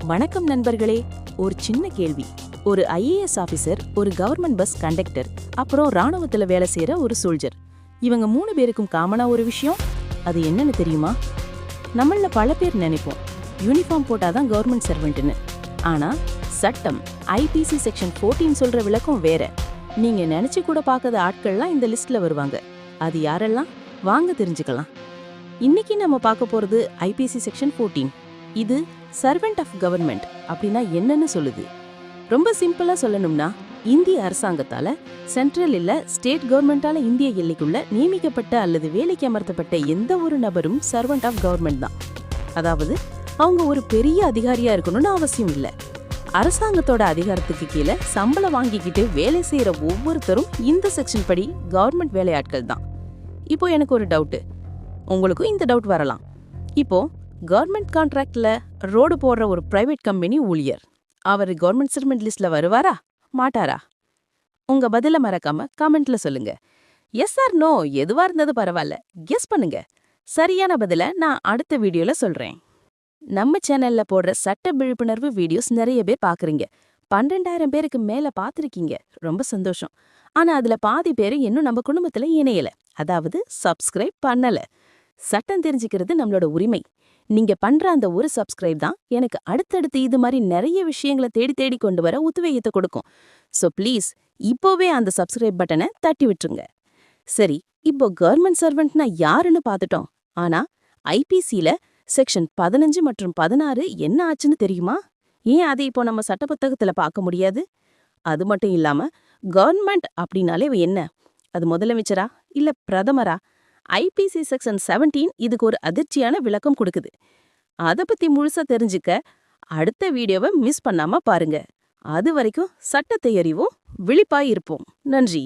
வணக்கம் நண்பர்களே. ஒரு சின்ன கேள்வி. ஒரு ஐஏஎஸ் ஆபீசர், ஒரு கவர்மெண்ட் பஸ் கண்டக்டர், அப்புறம் ராணுவத்துல வேலை செய்யற ஒரு சோல்ஜர், இவங்க 3 பேருக்கும் காமனா ஒரு விஷயம், அது என்னன்னு தெரியுமா? நம்மள பல பேர் நினைப்போம் யூனிஃபார்ம் போட்டாதான் கவர்மெண்ட் சர்வெண்ட்னு. ஆனா சட்டம் ஐபிசி செக்ஷன் 14 சொல்ற விளக்கம் வேற. நீங்க நினைச்சு கூட பார்க்காத ஆட்கள்லாம் இந்த லிஸ்ட்ல வருவாங்க. அது யாரெல்லாம்? வாங்க தெரிஞ்சுக்கலாம். இன்னைக்கு நம்ம பார்க்க போறது ஐபிசி செக்ஷன் 14. இது சர்வெண்ட் ஆஃப் கவர்மெண்ட் அப்படின்னா என்னன்னு சொல்லுது. ரொம்ப சிம்பிளா சொல்லணும்னா, இந்திய அரசாங்கத்தால, சென்ட்ரல் இல்ல ஸ்டேட் கவர்மெண்டால இந்திய எல்லைக்குள்ள நியமிக்கப்பட்ட அல்லது வேலைக்கு அமர்த்தப்பட்ட எந்த ஒரு நபரும் சர்வெண்ட் ஆஃப் கவர்மெண்ட் தான். அதாவது அவங்க ஒரு பெரிய அதிகாரியா இருக்கணும்னு அவசியம் இல்ல. அரசாங்கத்தோட அதிகாரத்துக்கு கீழே சம்பளம் வாங்கிக்கிட்டு வேலை செய்யற ஒவ்வொருத்தரும் இந்த செக்ஷன் படி கவர்மெண்ட் வேலையாட்கள் தான். இப்போ எனக்கு ஒரு டவுட், உங்களுக்கும் இந்த டவுட் வரலாம். இப்போ கவர்மெண்ட் கான்ட்ராக்ட்ல ரோடு போடுற ஒரு பிரைவேட் கம்பெனி ஊழியர், அவர் கவர்மெண்ட் சர்வெண்ட் லிஸ்ட்ல வருவாரா மாட்டாரா? உங்க பதில மறக்காம கமெண்ட்ல சொல்லுங்க. எஸ் ஆர் நோ எதுவா இருந்தது பரவாயில்ல, கெஸ் பண்ணுங்க. சரியான பதில நான் அடுத்த வீடியோல சொல்றேன். நம்ம சேனல்ல போடுற சட்ட விழிப்புணர்வு வீடியோஸ் நிறைய பேர் பாக்குறீங்க. 12,000 பேருக்கு மேல பாத்திருக்கீங்க. ரொம்ப சந்தோஷம். ஆனா அதுல பாதி பேரு இன்னும் நம்ம குடும்பத்துல இணையல, அதாவது சப்ஸ்கிரைப் பண்ணல. சட்டம் தெரிஞ்சுக்கிறது நம்மளோட உரிமை. நீங்க பண்ற அந்த ஒரு சப்ஸ்கிரைப் தான் எனக்கு அடுத்தடுத்து இது மாதிரி நிறைய விஷயங்களை தேடி தேடி கொண்டு வர உத்வேகத்தை கொடுக்கும். சோ ப்ளீஸ் இப்போவே அந்த சப்ஸ்கிரைப் பட்டனை தட்டி விட்டுருங்க. சரி, இப்போ கவர்மெண்ட் சர்வெண்ட்னா யாருன்னு பார்த்துட்டோம். ஆனா ஐபிசில செக்ஷன் 15 மற்றும் 16 என்ன ஆச்சுன்னு தெரியுமா? ஏன் அதை இப்போ நம்ம சட்ட புத்தகத்துல பார்க்க முடியாது? அது மட்டும் இல்லாம கவர்மெண்ட் அப்படின்னாலே என்ன? அது முதலமைச்சரா இல்ல பிரதமரா? ஐபிசி செக்ஷன் 17 இதுக்கு ஒரு அதிர்ச்சியான விளக்கம் கொடுக்குது. அத பத்தி முழுசா தெரிஞ்சுக்க அடுத்த வீடியோவை மிஸ் பண்ணாம பாருங்க. அது வரைக்கும் சட்டத்தை அறிவோம், விழிப்பாய் இருப்போம். நன்றி.